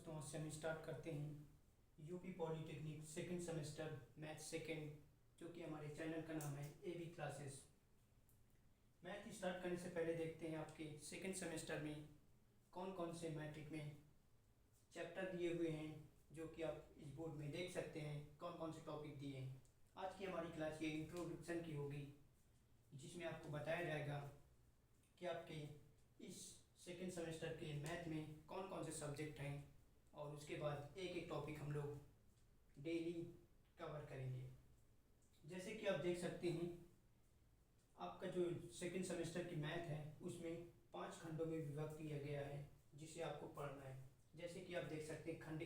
दोस्तों, आज से हम स्टार्ट करते हैं UP polytechnic second semester math second, जो कि हमारे चैनल का नाम है एबी क्लासेस। मैथ स्टार्ट करने से पहले देखते हैं आपके सेकंड सेमेस्टर में कौन कौन से मैट्रिक में चैप्टर दिए हुए हैं, जो कि आप इस बोर्ड में देख सकते हैं कौन कौन से टॉपिक दिए हैं। आज की हमारी क्लास ये इंट्रोडक्शन की होगी, जिसमें आपको बताया जाएगा कि आपके इस सेकेंड सेमेस्टर के मैथ में कौन कौन से सब्जेक्ट हैं, और उसके बाद एक एक टॉपिक हम लोग डेली कवर करेंगे। जैसे कि आप देख सकते हैं, आपका जो सेकेंड सेमेस्टर की मैथ है उसमें 5 खंडों में विभाग किया गया है, जिसे आपको पढ़ना है। जैसे कि आप देख सकते हैं खंड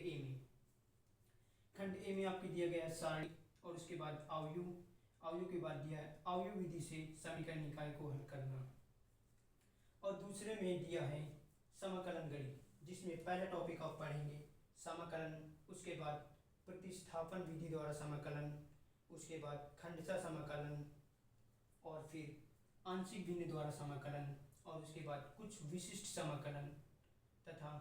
ए में आपके दिया गया है सारणी, और उसके बाद अवयव के बाद दिया है अवयव विधि से समीकरण निकाय को हल करना, और दूसरे में दिया है समाकलन गणित, जिसमें पहला टॉपिक आप पढ़ेंगे समाकलन, उसके बाद प्रतिस्थापन विधि द्वारा समाकलन, उसके बाद खंडशः समाकलन, और फिर आंशिक भिन्न द्वारा समाकलन, और उसके बाद कुछ विशिष्ट समाकलन तथा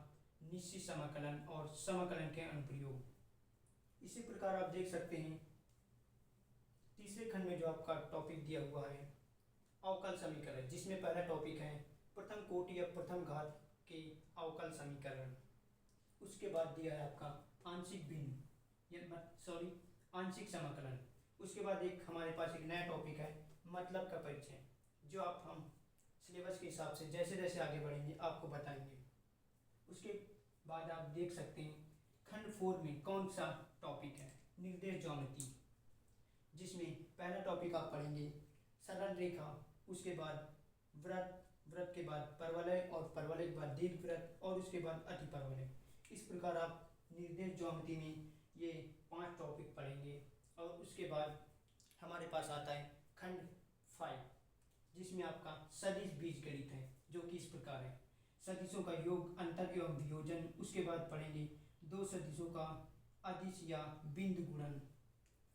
निश्चित समाकलन और समाकलन के अनुप्रयोग। इसी प्रकार आप देख सकते हैं तीसरे खंड में जो आपका टॉपिक दिया हुआ है अवकल समीकरण, जिसमें पहला टॉपिक है प्रथम कोटि या प्रथम घात के अवकल समीकरण। उसके बाद दिया है आपका आंशिक समाकलन। उसके बाद एक हमारे पास एक नया टॉपिक है मतलब का परिचय, जो आप हम सिलेबस के हिसाब से जैसे जैसे आगे बढ़ेंगे आपको बताएंगे। उसके बाद आप देख सकते हैं खंड 4 में कौन सा टॉपिक है निर्देश ज्यामिति, जिसमें पहला टॉपिक आप पढ़ेंगे सरल रेखा, उसके बाद वृत्त के बाद परवलय, और परवलय के बाद दीर्घवृत्त, और उसके बाद अतिपरवलय। इस प्रकार आप निर्देश ज्यामिति में ये 5 टॉपिक पढ़ेंगे। और उसके बाद हमारे पास आता है खंड 5, जिसमें आपका सदिश बीजगणित है, जो कि इस प्रकार है सदिशों का योग, अंतर एवं वियोजन। उसके बाद पढ़ेंगे 2 सदिशों का अदिश या बिंदु गुणन,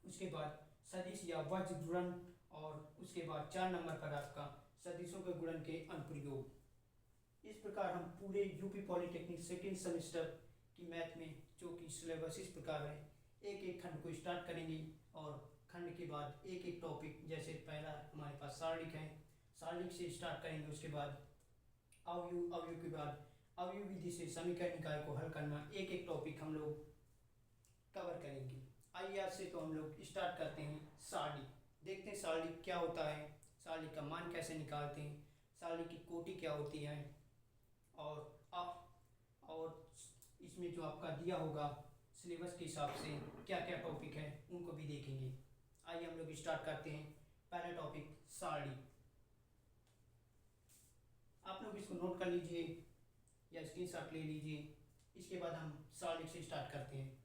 उसके बाद सदिश या वज्र गुणन, और उसके बाद 4 नंबर पर आपका सदिशों के गुणन के अनुप्रयोग। इस प्रकार हम पूरे यूपी पॉलिटेक्निक सेकेंड सेमेस्टर की मैथ में, जो कि सिलेबस इस प्रकार है, एक एक खंड को स्टार्ट करेंगे, और खंड के बाद एक एक टॉपिक, जैसे पहला हमारे पास सारणिक है, सारणिक से स्टार्ट करेंगे। उसके बाद अवयव के बाद अवयव विधि से समीकरण निकाय को हल करना, एक एक टॉपिक हम लोग कवर करेंगे। आइए आज से तो हम लोग स्टार्ट करते हैं सारणी। देखते हैं सारणी क्या होता है, सारणी का मान कैसे निकालते हैं, सारणी की कोटि क्या होती है, और इसमें जो आपका दिया होगा सिलेबस के हिसाब से क्या क्या टॉपिक है उनको भी देखेंगे। आइए हम लोग स्टार्ट करते हैं। पहला टॉपिक सारणी। आप लोग इसको नोट कर लीजिए या स्क्रीनशॉट ले लीजिए। इसके बाद हम सारणी से स्टार्ट करते हैं।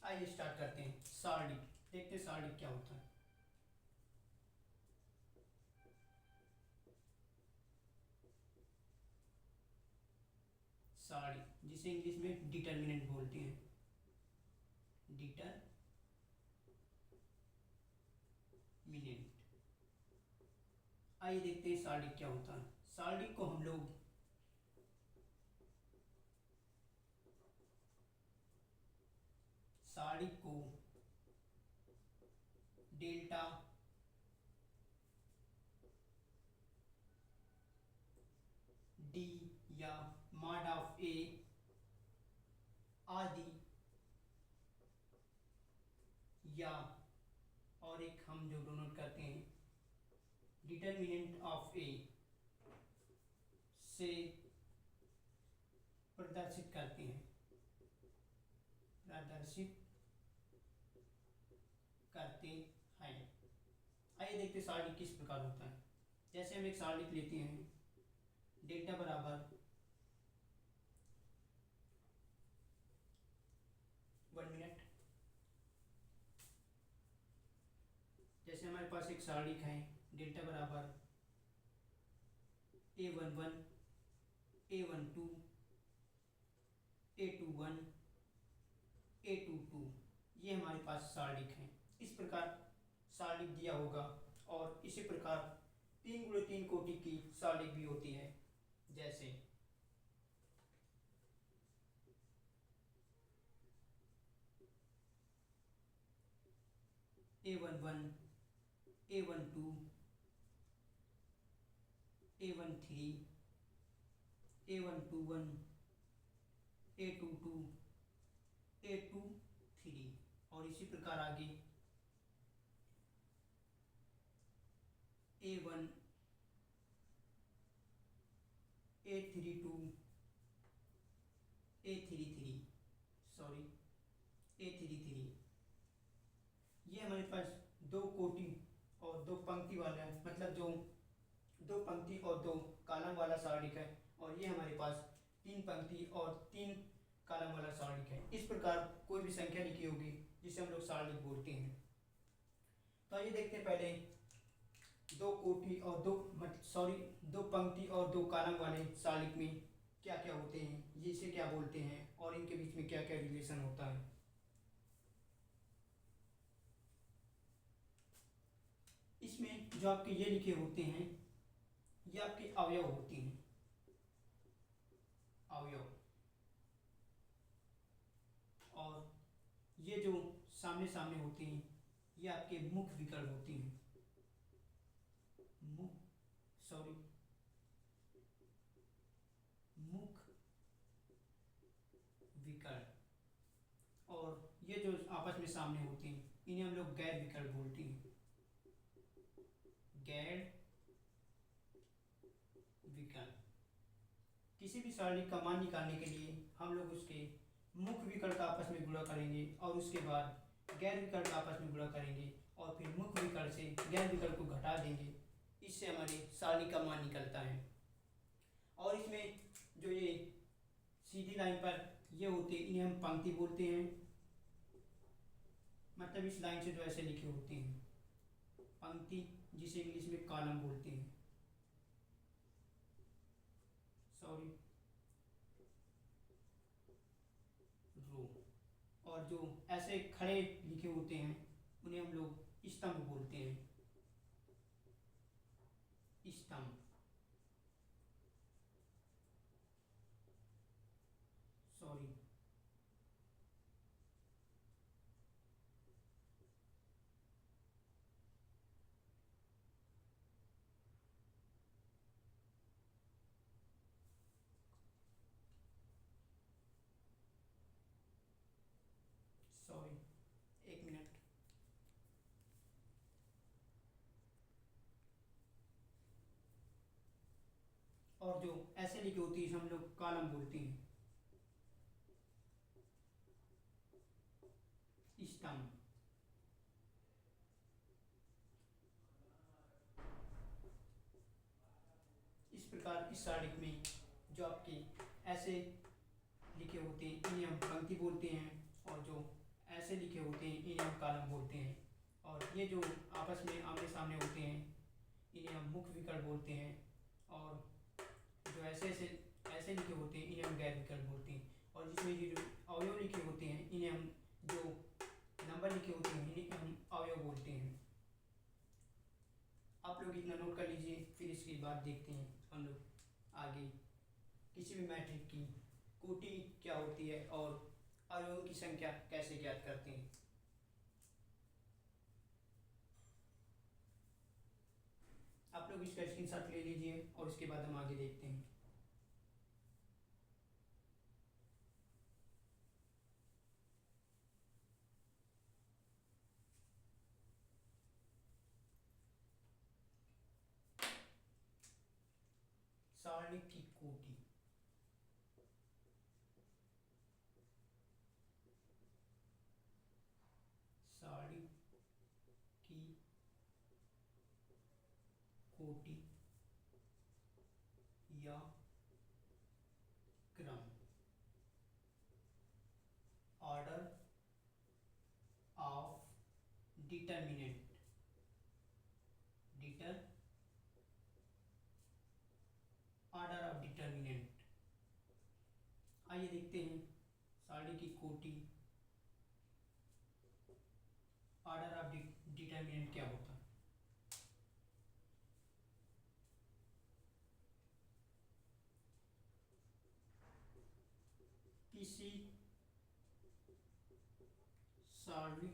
आइए स्टार्ट करते हैं सारणी। देखते हैं सारणी क्या होता है। सारणी, जिसे इंग्लिश में डिटर्मिनेंट बोलते हैं, डिटरमिनेंट। आइए देखते हैं सारणी क्या होता है। सारणी को हम लोग डेल्टा डी या मॉड ऑफ ए आदि, या और एक हम जो डोनोट करते हैं डिटर्मिनेंट ऑफ ए से प्रदर्शित करते हैं, आइए देखते हैं सारणी किस प्रकार होता है। जैसे हम एक सारणी लेते हैं, डेल्टा बराबर 1 मिनट। जैसे हमारे पास एक सारणी है डेल्टा बराबर A11, A12, A21, A22, ये हमारे पास सारणिक हैं। इस प्रकार सारणिक दिया होगा और इसी प्रकार 3 × 3 कोटि की सारणिक भी होती है, जैसे A11, A12, A13, A121, A22, A23 और इसी प्रकार आगे A1, A32, A33, sorry A33, ये हमारे पास 2 कोटि और 2 पंक्ति वाला है, मतलब जो 2 पंक्ति और 2 कॉलम वाला सारणिक है, और ये हमारे पास 3 पंक्ति और 3 कॉलम वाला सारणिक है। इस प्रकार कोई भी संख्या लिखी होगी जिसे हम लोग सारणिक बोलते हैं। तो आइए देखते हैं पहले 2 कोटि और 2 पंक्ति और 2 कॉलम वाले सारणिक में क्या क्या होते हैं, ये इसे क्या बोलते हैं और इनके बीच में क्या क्या रिलेशन होता है। इसमें जो आपके ये लिखे होते हैं ये आपके अवयव होते हैं, अवयव, और ये जो सामने सामने होते हैं ये आपके मुख्य विकल्प होते हैं, मुख्य विकल्प, और ये जो आपस में सामने होते हैं इन्हें हम लोग गैर विकल्प बोलते हैं, गैर विकल्प। किसी भी सारणी का मान निकालने के लिए हम लोग उसके मुख्य विकल्प आपस में गुणा करेंगे और उसके बाद गैर विकल्प आपस में गुणा करेंगे और फिर मुख्य विकल्प से गैर विकल्प को घटा देंगे, इससे हमारी सारणी का मान निकलता है। और इसमें जो ये सीधी लाइन पर ये होते हैं इन्हें हम पंक्ति बोलते हैं, मतलब इस लाइन से जो ऐसे लिखे होते हैं पंक्ति, जिसे इंग्लिश में कॉलम बोलते हैं, सॉरी रो। और जो ऐसे खड़े लिखे होते हैं उन्हें हम लोग स्तंभ बोलते हैं, स्तंभ, सॉरी सॉरी 1 मिनट। और जो ऐसे लिखी होती है हम लोग कॉलम बोलते हैं, स्तंभ। इस प्रकार इस सारणिक में जो आपके ऐसे लिखे होते हैं इन्हें हम पंक्ति बोलते हैं, और जो ऐसे लिखे होते हैं इन्हें हम कॉलम बोलते हैं, और ये जो आपस में आमने सामने होते हैं इन्हें हम मुख्य विकल्प बोलते हैं, और जो ऐसे लिखे होते हैं इन्हें हम गैर विकल्प बोलते हैं, और जिसमें ये जो अवयव लिखे होते हैं इन्हें हम, जो नंबर लिखे होते हैं इन्हें हम अवयव बोलते हैं। आप लोग इतना नोट कर लीजिए, फिर इसके बाद देखते हैं हम लोग आगे किसी भी मैट्रिक की कोटि क्या होती है और अवयवों की संख्या कैसे ज्ञात करते हैं। आप लोग इसका स्क्रीनशॉट ले लीजिए और उसके बाद हम आगे देखते हैं। सारणिक की कोटि, सारणिक की कोटि या क्रम, ऑर्डर ऑफ डिटरमिनेंट, आइए देखते हैं साड़ी की कोटि ऑर्डर ऑफ डिटर्मिनेंट क्या होता है। किसी साड़ी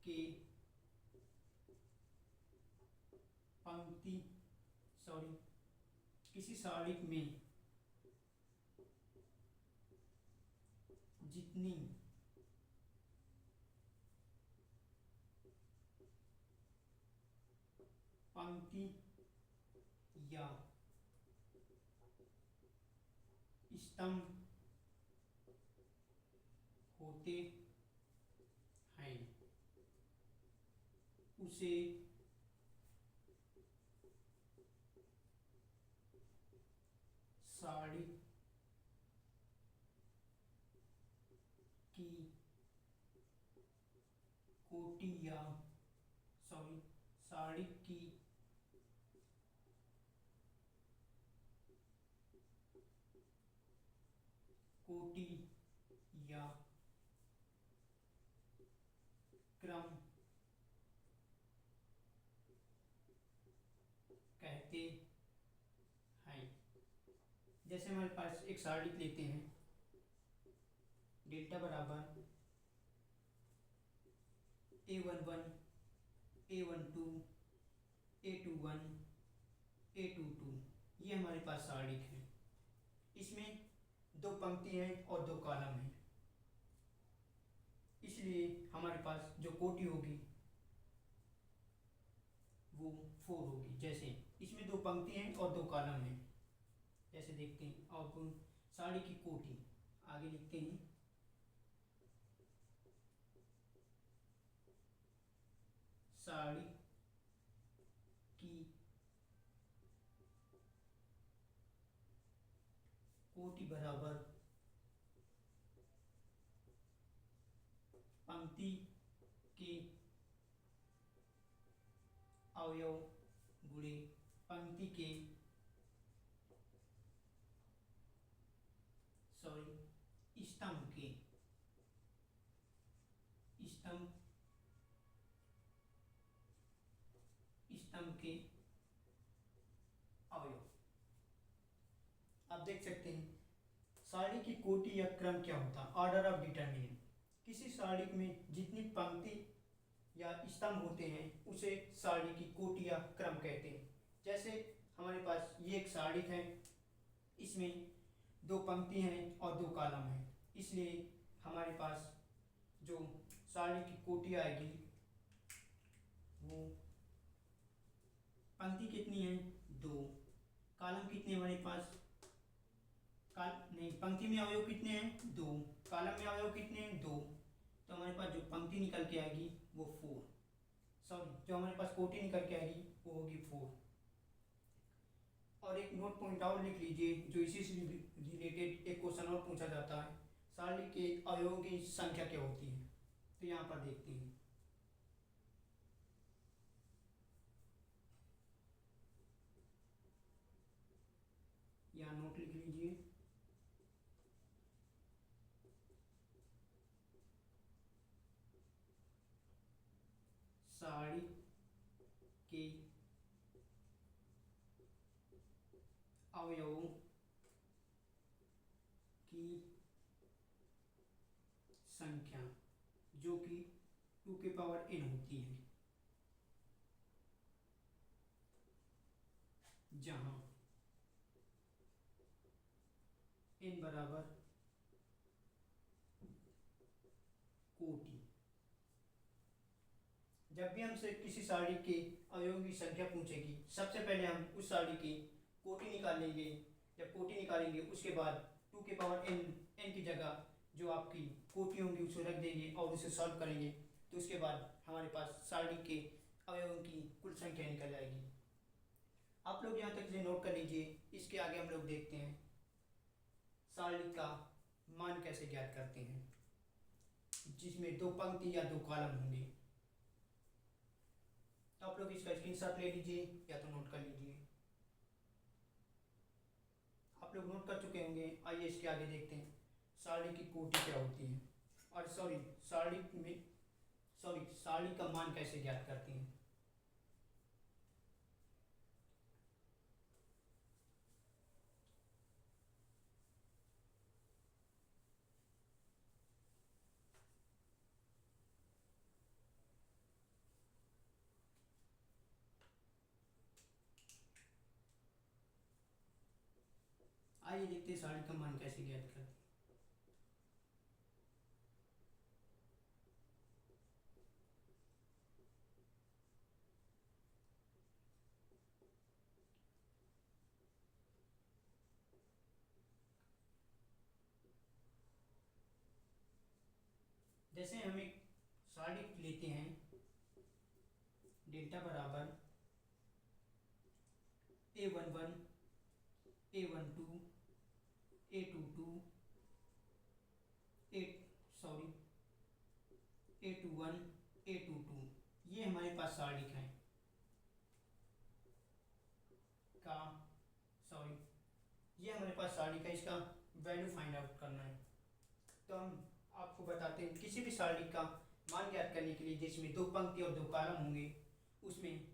के पंक्ति किसी साड़ी में जितनी पंक्ति या स्तंभ होते हैं उसे साड़ी की कोटि या साड़ी की कोटि या क्रम कहते हैं। जैसे हमारे पास एक साड़ी लेते हैं, डेल्टा बराबर A11 A12 A21 A22, ये हमारे पास साड़ी है। इसमें दो पंक्ति हैं और दो कॉलम हैं, इसलिए हमारे पास जो कोटि होगी वो 4 होगी। जैसे इसमें दो पंक्ति हैं और दो कॉलम हैं, जैसे देखते हैं। अब साड़ी की कोटि आगे लिखते हैं, साड़ी की कोटि बराबर पंक्ति के अवयव गुणे पंक्ति के स्तंभ के अवयव। आप देख सकते हैं साड़ी की कोटि या क्रम क्या होता है। ऑर्डर ऑफ डिटर्मिनेंट, किसी साड़ी में जितनी पंक्ति या स्तंभ होते हैं उसे साड़ी की कोटि या क्रम कहते हैं। जैसे हमारे पास ये एक साड़ी है, इसमें दो पंक्ति हैं और दो कॉलम हैं, इसलिए हमारे पास जो साड़ी की कोटि आएगी वो पंक्ति कितनी है, दो। कॉलम कितने हमारे पास, पंक्ति में अवयव कितने हैं, दो। कॉलम में अवयव कितने हैं, दो। तो हमारे पास जो पंक्ति निकल के आएगी वो 4, जो हमारे पास कोटि निकल के आएगी वो होगी 4। और एक नोट पॉइंट और लिख लीजिए, जो इसी से रिलेटेड एक क्वेश्चन और पूछा जाता है, साड़ी के अवयवों की संख्या क्या होती है। तो यहाँ पर देखते हैं, यहाँ नोट लिख लीजिए, साड़ी के अवयवों की संख्या जो कि 2 की पावर n होती है, जहां n बराबर कोटि। जब भी हमसे किसी साड़ी के अवयवों की संख्या पूछेगी, सबसे पहले हम उस साड़ी की कोटि निकालेंगे। जब कोटि निकालेंगे उसके बाद 2 के पावर n की जगह जो आपकी कोटि होंगी उसे रख देंगे और उसे सॉल्व करेंगे। तो उसके बाद हमारे पास साड़ी के अवयवों की कुल संख्या निकल जाएगी। आप लोग यहाँ तक इसे नोट कर लीजिए। इसके आगे हम लोग देखते हैं साड़ी का मान कैसे ज्ञात करते हैं, जिसमें दो पंक्ति या दो कॉलम होंगे। तो आप लोग इसका स्क्रीनशॉट ले लीजिए या तो नोट कर लीजिए। आप लोग नोट कर चुके होंगे। आइए इसके आगे देखते हैं सारणी की कोटि क्या होती है, और सारणी का मान कैसे ज्ञात करती हैं। आइए देखते हैं सारणी का मान कैसे ज्ञात करते हैं। जैसे हम एक सारणी लेते हैं, डेल्टा बराबर A11 A12 A22 A21 A22, ये हमारे पास सारणी है का सॉरी ये हमारे पास सारणी का, इसका वैल्यू फाइंड आउट करना है। तो हम आपको बताते हैं किसी भी सारणी का मान ज्ञात करने के लिए जिसमें 2 पंक्ति और 2 कॉलम होंगे, उसमें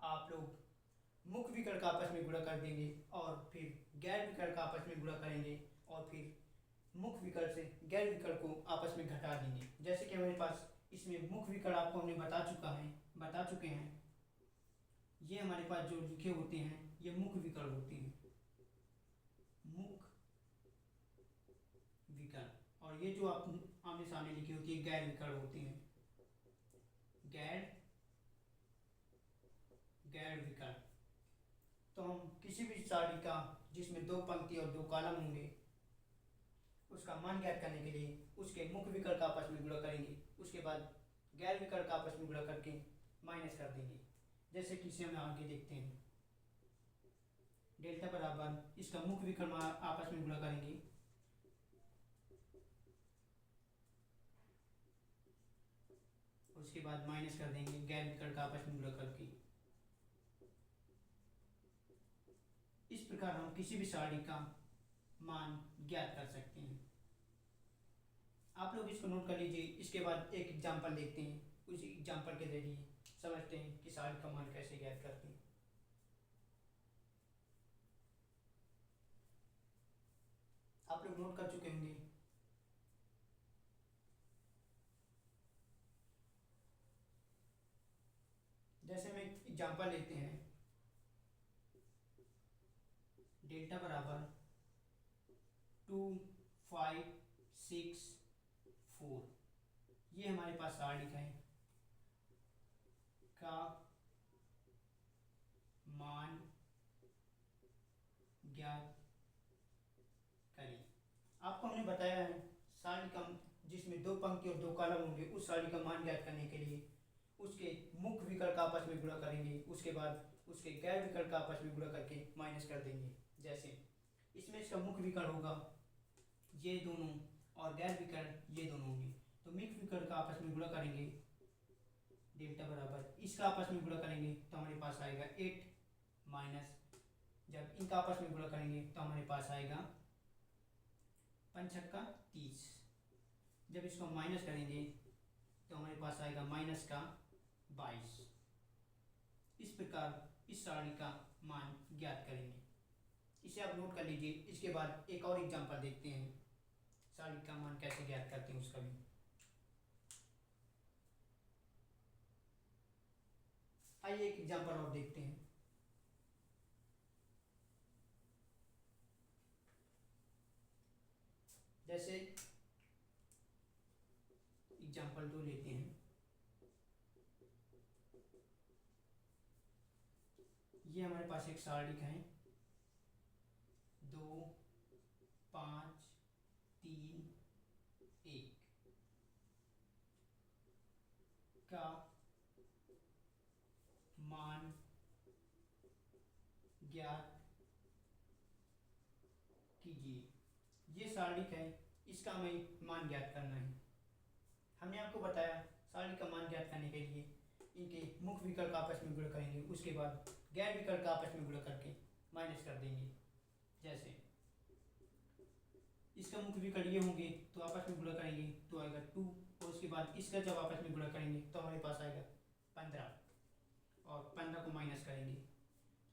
आप लोग मुख्य विकर्ण का आपस में गुणा कर देंगे और फिर गैर विकर्ण का आपस में गुणा करेंगे और फिर मुख्य विकर्ण से गैर विकर्ण को आपस में घटा देंगे। जैसे कि हमारे पास इसमें मुख्य विकर्ण आपको हमने बता चुके हैं। ये हमारे पास जो लिखे होते हैं ये मुख्य विकर्ण होते हैं, मुख्य विकर्ण, और ये जो आप आमने सामने लिखी होती है गैर विकर्ण होती हैं, गैर विकर्ण। तो हम किसी भी सारणी का जिसमें 2 पंक्ति और 2 कॉलम होंगे उसका मान ज्ञात करने के लिए उसके मुख्य विकर्ण का आपस में गुणा करेंगे, उसके बाद गैर विकर्ण का आपस में गुणा करके माइनस कर देंगे। जैसे कि इसे हम आगे देखते हैं, डेल्टा बराबर इसका मुख्य विकर्ण आपस में गुणा करेंगे, उसके बाद माइनस कर देंगे गैर विकर्ण का आपस में गुणा करके। इस प्रकार हम किसी भी सारणी का मान ज्ञात कर सकते हैं। आप लोग इसको नोट कर लीजिए। इसके बाद एक एग्जाम्पल देखते हैं, उस एग्जाम्पल के जरिए समझते हैं कि सारणी का मान कैसे ज्ञात करते हैं। आप लोग नोट कर चुके होंगे। जैसे हम एक एग्जाम्पल लेते हैं, डेल्टा बराबर 2 5 6 4, ये हमारे पास सारणी है का मान ज्ञात करें। आपको हमने बताया है सारणी का जिसमें 2 पंक्ति और 2 कॉलम होंगे उस सारणी का मान ज्ञात करने के लिए उसके मुख्य विकर्ण का आपस में गुणा करेंगे, उसके बाद उसके गैर विकर्ण का आपस में गुणा करके माइनस कर देंगे। जैसे इसमें इसका मुख्य विकर्ण होगा ये दोनों और गैर विकर्ण ये दोनों होंगे, तो मुख्य विकर्ण का आपस में गुणा करेंगे, डेल्टा बराबर इसका आपस में गुणा करेंगे तो हमारे पास आएगा 8 माइनस, जब इनका आपस में गुणा करेंगे तो हमारे पास आएगा 5 छक्का 30, जब इसको माइनस करेंगे तो हमारे पास आएगा माइनस का 22। इस प्रकार इस सारणी का मान ज्ञात करेंगे। इसे आप नोट कर लीजिए। इसके बाद एक और एग्जांपल देखते हैं सारणी का मान कैसे ज्ञात करते हैं उसका भी। आइए एक एग्जांपल और देखते हैं। जैसे एग्जांपल 2 लेते हैं, ये हमारे पास एक सारणी है 2 5 3 1 का मान ज्ञात कीजिए। ये सारणी है, इसका हमें मान ज्ञात करना है। हमने आपको बताया सारणी का मान ज्ञात करने के लिए इनके मुख्य विकर्ण का आपस में गुणा करेंगे, उसके बाद गैर विकर्ण का आपस में गुणा करके माइनस कर देंगे। जैसे इसका मुख्य विकर्ण ये होंगे तो आपस में गुणा करेंगे तो आएगा 2, और उसके बाद इसका जब आपस में गुणा करेंगे तो हमारे पास आएगा 15, और 15 को माइनस करेंगे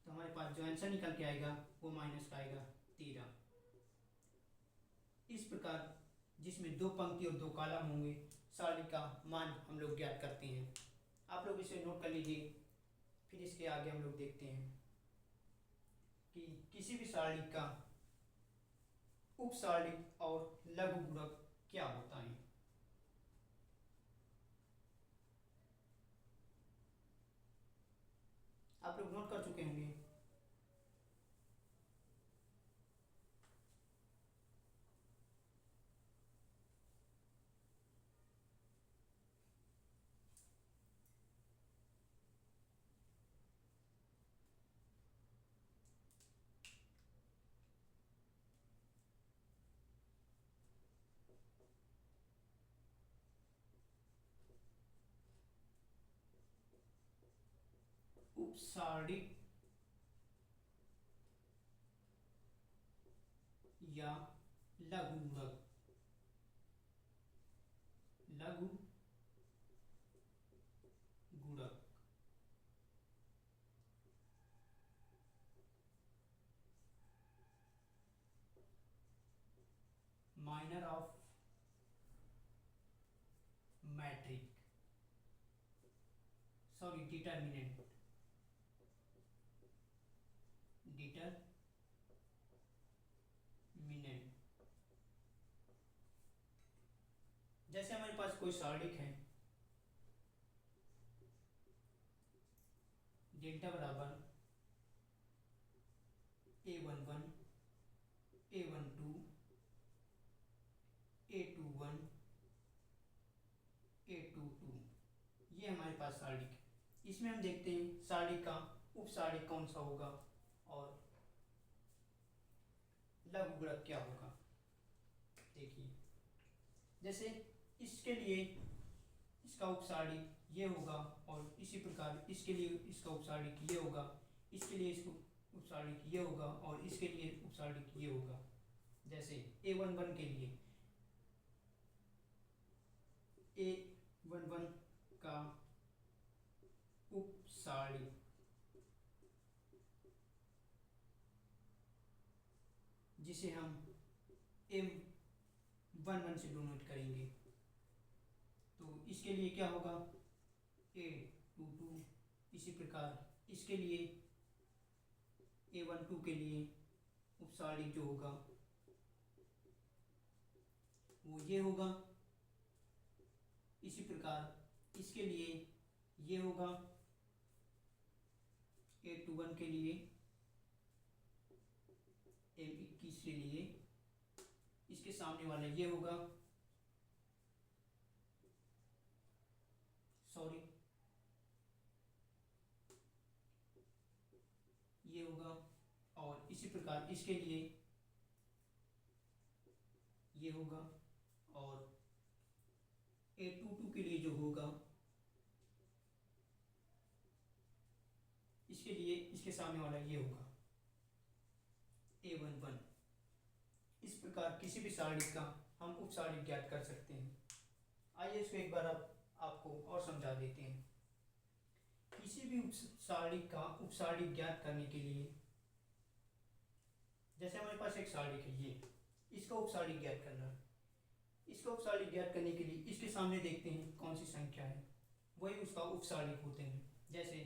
तो हमारे पास जो आंसर निकल के आएगा वो माइनस का आएगा 13। इस प्रकार जिसमें 2 पंक्ति और 2 कॉलम होंगे सारणी का मान हम लोग ज्ञात करते हैं। आप लोग इसे नोट कर लीजिए, फिर इसके आगे हम लोग देखते हैं कि किसी भी सारणी का उपसारणी और लघु गुणक क्या होता है। आप लोग नोट कर चुके होंगे। उपसारणी या लघु गुणक, लघु गुणक minor of matrix, sorry determinant, determinant. जैसे हमारे पास कोई सारणिक है डेल्टा बराबर A11 A12 A21 A22, ये हमारे पास सारणिक है। इसमें हम देखते हैं सारणिक का उपसारणिक कौन सा होगा और लघु गुणक क्या होगा। देखिए जैसे इसके लिए इसका उपसारणिक ये होगा, और इसी प्रकार इसके लिए इसका उपसारणिक ये होगा, इसके लिए इसको उपसारणिक ये होगा, और इसके लिए उपसारणिक ये होगा। जैसे A11 के लिए A11 का उपसारणिक जिसे हम M11 से डोनेट करेंगे तो इसके लिए क्या होगा A22। इसी प्रकार इसके लिए A12 के लिए उपसारणिक जो होगा वो ये होगा। इसी प्रकार इसके लिए ये होगा, A21 के लिए M21 के लिए इसके सामने वाला ये होगा, सॉरी ये होगा, और इसी प्रकार इसके लिए ये होगा, और A22 के लिए जो होगा इसके लिए इसके सामने वाला ये होगा A11। इस प्रकार किसी भी सारणी का हम उपसारणिक ज्ञात कर सकते हैं। आइए इसको एक बार आपको और समझा देते हैं। किसी भी सारणी का उपसारणिक ज्ञात करने के लिए, जैसे हमारे पास एक सारणी है ये, इसका उपसारणिक ज्ञात करना है। इसका उपसारणिक ज्ञात करने के लिए इसके सामने देखते हैं कौन सी संख्या है, वही उसका उपसारणिक होते हैं। जैसे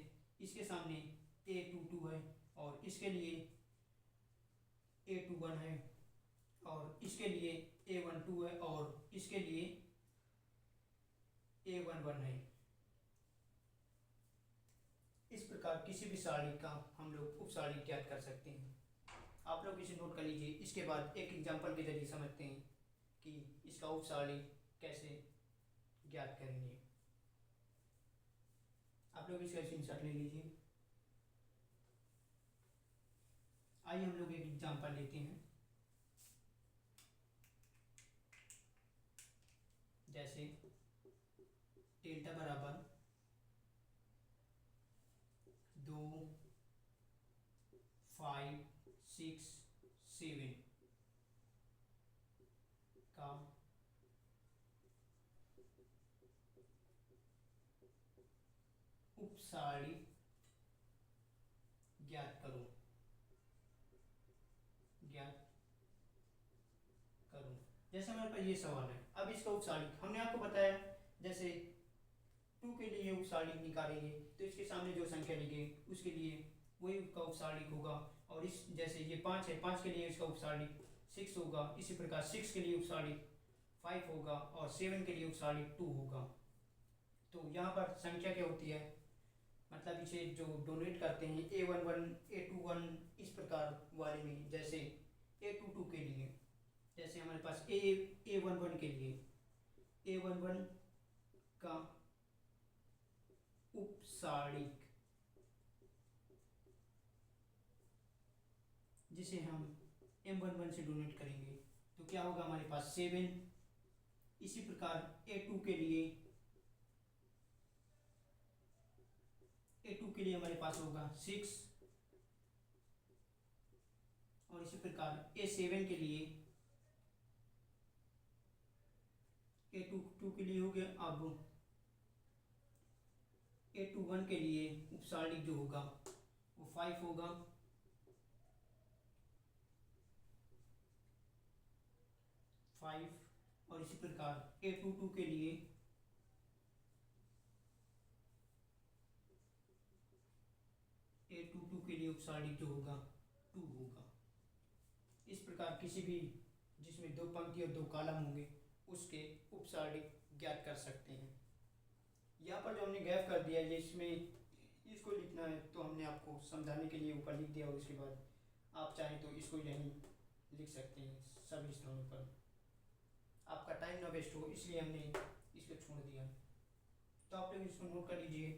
इसके सामने A22 है, और इसके लिए A21 है, और इसके लिए A12 है, और इसके लिए A11 है। इस प्रकार किसी भी सारणी का हम लोग उपसारणिक ज्ञात कर सकते हैं। आप लोग इसे नोट कर लीजिए। इसके बाद एक एग्जांपल के जरिए समझते हैं कि इसका उपसारणिक कैसे ज्ञात करेंगे। आप लोग इसका स्क्रीनशॉट ले लीजिए। आइए हम लोग एक एग्जांपल लेते हैं। जैसे डेल्टा बराबर 2 5 6 7 का उपसारी ज्ञात करो, ज्ञात करो। जैसे हमारे पास ये सवाल है, अब इसका उपसारी हमने आपको बताया, जैसे 2 के लिए उपसारी निकालेंगे तो इसके सामने जो संख्या लिखे उसके लिए वही उसका उपसारी होगा। और इस जैसे ये 5 है, 5 के लिए इसका उपसारी 6 होगा। इसी प्रकार 6 के लिए उपसारी 5 होगा और 7 के लिए उपसारी 2 होगा। तो यहाँ पर संख्या क्या होती है, मतलब इसे जो डोनेट करते हैं A11 A21 इस प्रकार वाले में, जैसे A22 के लिए, जैसे हमारे पास A11 के लिए A11 का उपसारिक जिसे हम M11 से डोनेट करेंगे तो क्या होगा हमारे पास 7। इसी प्रकार A2 के लिए हमारे पास होगा 6 और इसी प्रकार A7 के लिए A22 के लिए हो गया। अब A21 के लिए उपसारिक जो होगा वो 5 होगा। 5 और इसी प्रकार A22 के लिए उपसारिक जो होगा 2 होगा। इस प्रकार किसी भी जिसमें 2 पंक्ति और 2 कॉलम होंगे उसके उपसारिक ज्ञात कर सकते हैं। यहाँ पर जो हमने गैप कर दिया है इसमें इसको लिखना है तो हमने आपको समझाने के लिए ऊपर लिख दिया और उसके बाद आप चाहें तो इसको यहीं लिख सकते हैं सभी स्थानों पर। आपका टाइम ना वेस्ट हो इसलिए हमने इसको छोड़ दिया, तो आप लोग इसको नोट कर लीजिए।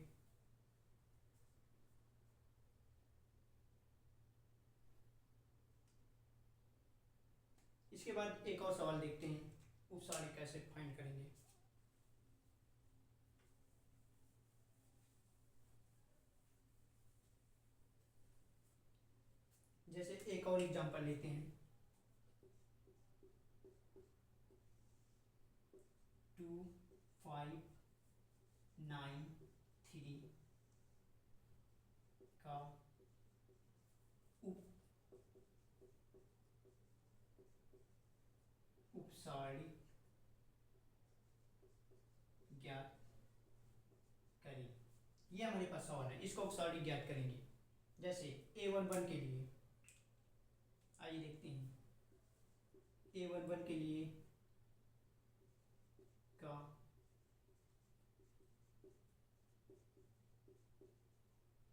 इसके बाद एक और सवाल देखते हैं, उपसारिक कैसे फाइंड करेंगे। जैसे एक और एग्जांपल लेते हैं, 2 5 9 3 का उपसारिक ज्ञात करें। ये हमारे पास सवाल है, इसका उपसारिक ज्ञात करेंगे। जैसे A11 के लिए आइए देखते हैं, A11 के लिए का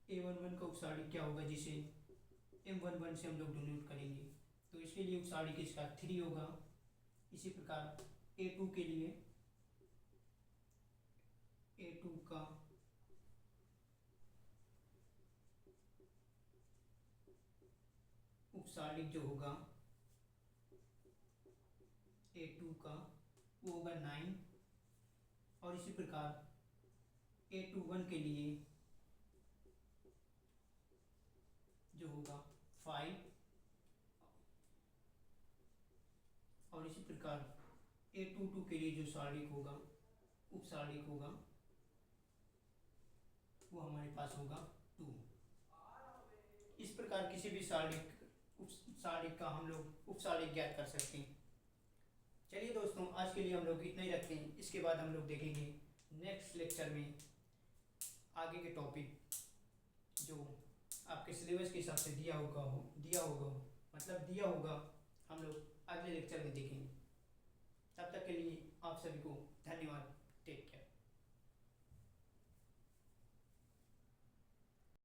A11 का उपसारिक क्या होगा जिसे M11 से हम लोग डोनेट करेंगे, तो इसके लिए उपसारिक इसका 3 होगा। इसी प्रकार A2 के लिए A2 का उपसारिक जो होगा A2 का वो होगा 9 और इसी प्रकार A21 के लिए जो होगा 5 और इसी प्रकार A22 के लिए जो सारिक होगा उपसारिक होगा वो हमारे पास होगा 2। इस प्रकार किसी भी सारिक का हम लोग उपसारिक ज्ञात कर सकते हैं। चलिए दोस्तों, आज के लिए हम लोग इतना ही रखते हैं। इसके बाद हम लोग देखेंगे नेक्स्ट लेक्चर में आगे के टॉपिक जो आपके सिलेबस के हिसाब से दिया होगा हम लोग अगले लेक्चर में देखेंगे। तब तक के लिए आप सभी को धन्यवाद। Take care.